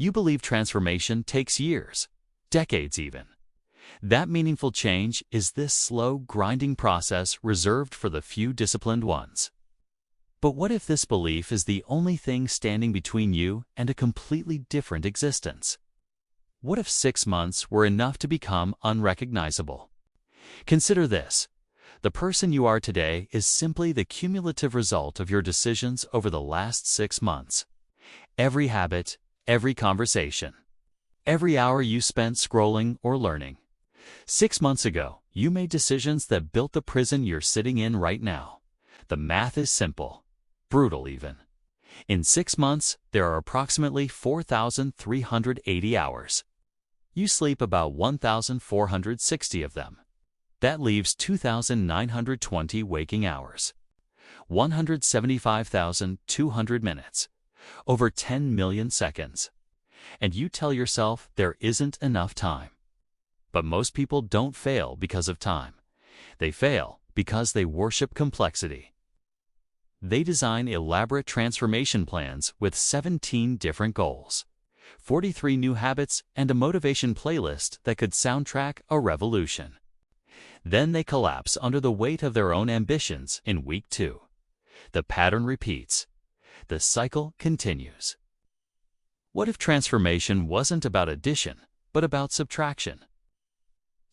You believe transformation takes years, decades even. That meaningful change is this slow, grinding process reserved for the few disciplined ones. But what if this belief is the only thing standing between you and a completely different existence? What if 6 months were enough to become unrecognizable? Consider this. The person you are today is simply the cumulative result of your decisions over the last 6 months. Every habit, every conversation, every hour you spent scrolling or learning. 6 months ago, you made decisions that built the prison you're sitting in right now. The math is simple, brutal even. In 6 months, there are approximately 4,380 hours. You sleep about 1,460 of them. That leaves 2,920 waking hours, 175,200 minutes, over 10 million seconds. And you tell yourself there isn't enough time. But most people don't fail because of time. They fail because they worship complexity. They design elaborate transformation plans with 17 different goals, 43 new habits, and a motivation playlist that could soundtrack a revolution. Then they collapse under the weight of their own ambitions in week 2. The pattern repeats. The cycle continues. What if transformation wasn't about addition, but about subtraction?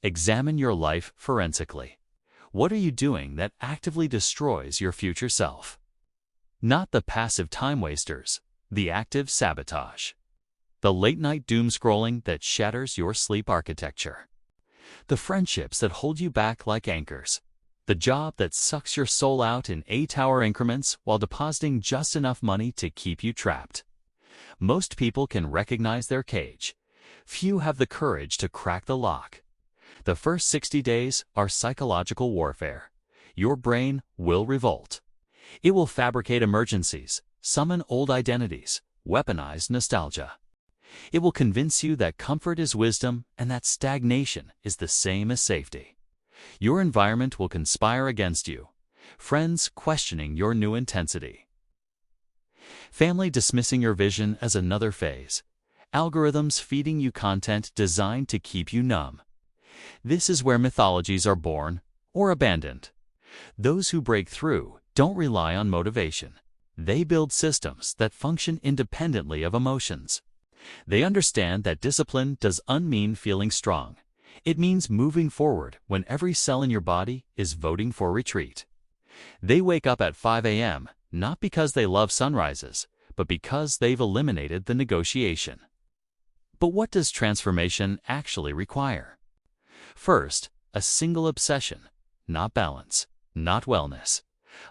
Examine your life forensically. What are you doing that actively destroys your future self? Not the passive time wasters, the active sabotage. The late-night doom scrolling that shatters your sleep architecture. The friendships that hold you back like anchors. The job that sucks your soul out in 8-hour increments while depositing just enough money to keep you trapped. Most people can recognize their cage. Few have the courage to crack the lock. The first 60 days are psychological warfare. Your brain will revolt. It will fabricate emergencies, summon old identities, weaponize nostalgia. It will convince you that comfort is wisdom and that stagnation is the same as safety. Your environment will conspire against you, friends questioning your new intensity, family dismissing your vision as another phase, algorithms feeding you content designed to keep you numb. This is where mythologies are born or abandoned. Those who break through don't rely on motivation. They build systems that function independently of emotions. They understand that discipline doesn't mean feeling strong. It means moving forward when every cell in your body is voting for retreat. They wake up at 5 a.m. not because they love sunrises, but because they've eliminated the negotiation. But what does transformation actually require? First, a single obsession, not balance, not wellness.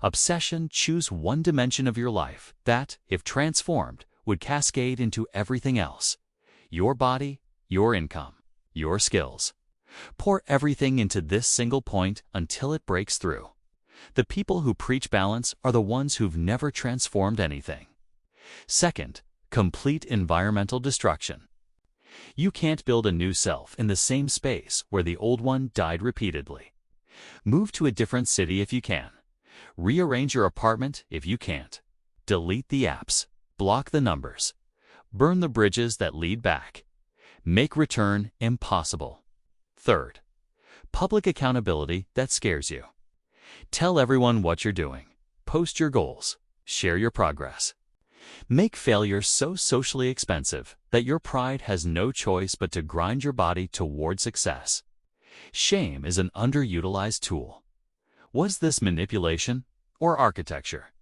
Obsession: choose one dimension of your life that, if transformed, would cascade into everything else. Your body, your income, your skills. Pour everything into this single point until it breaks through. The people who preach balance are the ones who've never transformed anything. Second, complete environmental destruction. You can't build a new self in the same space where the old one died repeatedly. Move to a different city if you can. Rearrange your apartment if you can't. Delete the apps. Block the numbers. Burn the bridges that lead back. Make return impossible. Third, public accountability that scares you. Tell everyone what you're doing. Post your goals. Share your progress. Make failure so socially expensive that your pride has no choice but to grind your body toward success. Shame is an underutilized tool. Was this manipulation or architecture?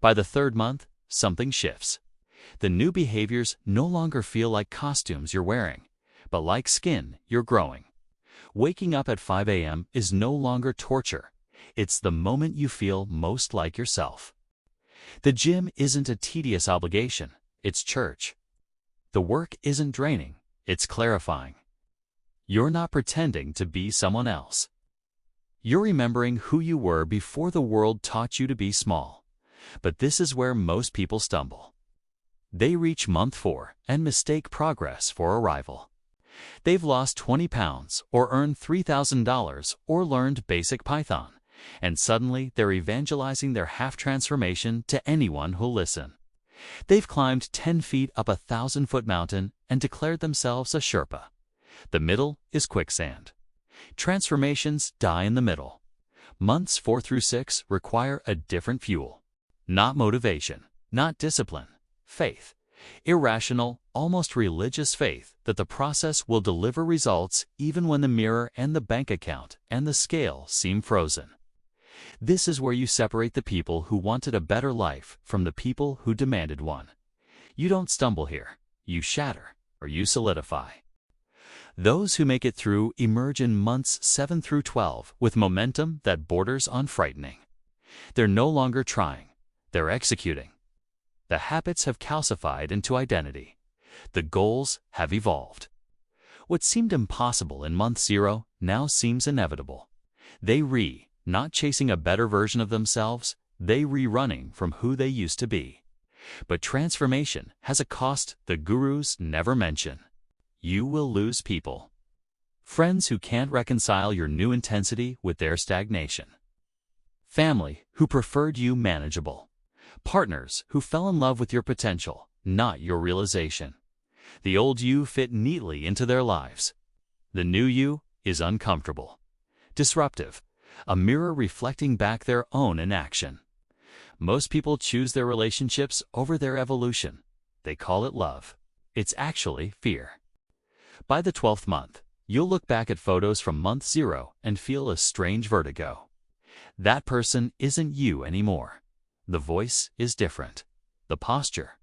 By the 3rd month, something shifts. The new behaviors no longer feel like costumes you're wearing, but like skin you're growing. Waking up at 5 a.m. is no longer torture. It's the moment you feel most like yourself. The gym isn't a tedious obligation, it's church. The work isn't draining, it's clarifying. You're not pretending to be someone else. You're remembering who you were before the world taught you to be small. But this is where most people stumble. They reach month 4 and mistake progress for arrival. They've lost 20 pounds or earned $3,000 or learned basic Python, and suddenly they're evangelizing their half transformation to anyone who'll listen. They've climbed 10 feet up a 1,000-foot mountain and declared themselves a Sherpa. The middle is quicksand. Transformations die in the middle. Months 4 through 6 require a different fuel. Not motivation, not discipline, faith. Irrational, almost religious faith that the process will deliver results even when the mirror and the bank account and the scale seem frozen. This is where you separate the people who wanted a better life from the people who demanded one. You don't stumble here. You shatter, or you solidify. Those who make it through emerge in months 7 through 12 with momentum that borders on frightening. They're no longer trying. They're executing. The habits have calcified into identity. The goals have evolved. What seemed impossible in month 0 now seems inevitable. Not chasing a better version of themselves, they running from who they used to be. But transformation has a cost the gurus never mention. You will lose people. Friends who can't reconcile your new intensity with their stagnation. Family who preferred you manageable. Partners who fell in love with your potential, not your realization. The old you fit neatly into their lives. The new you is uncomfortable, disruptive, a mirror reflecting back their own inaction. Most people choose their relationships over their evolution. They call it love. It's actually fear. By the 12th month, you'll look back at photos from month 0 and feel a strange vertigo. That person isn't you anymore. The voice is different. The posture,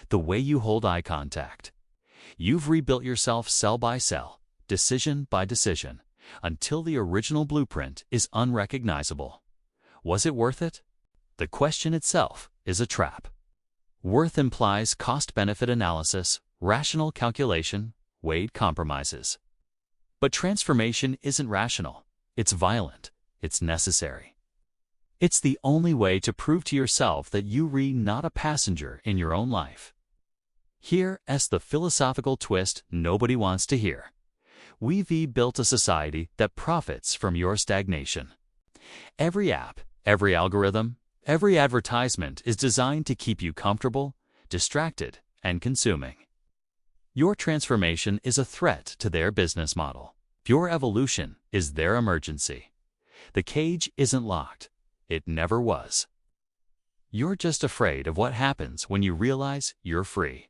the way you hold eye contact. You've rebuilt yourself cell by cell, decision by decision, until the original blueprint is unrecognizable. Was it worth it? The question itself is a trap. Worth implies cost-benefit analysis, rational calculation, weighed compromises. But transformation isn't rational. It's violent. It's necessary. It's the only way to prove to yourself that you're not a passenger in your own life. Here's the philosophical twist nobody wants to hear. We've built a society that profits from your stagnation. Every app, every algorithm, every advertisement is designed to keep you comfortable, distracted, and consuming. Your transformation is a threat to their business model. Your evolution is their emergency. The cage isn't locked. It never was. You're just afraid of what happens when you realize you're free.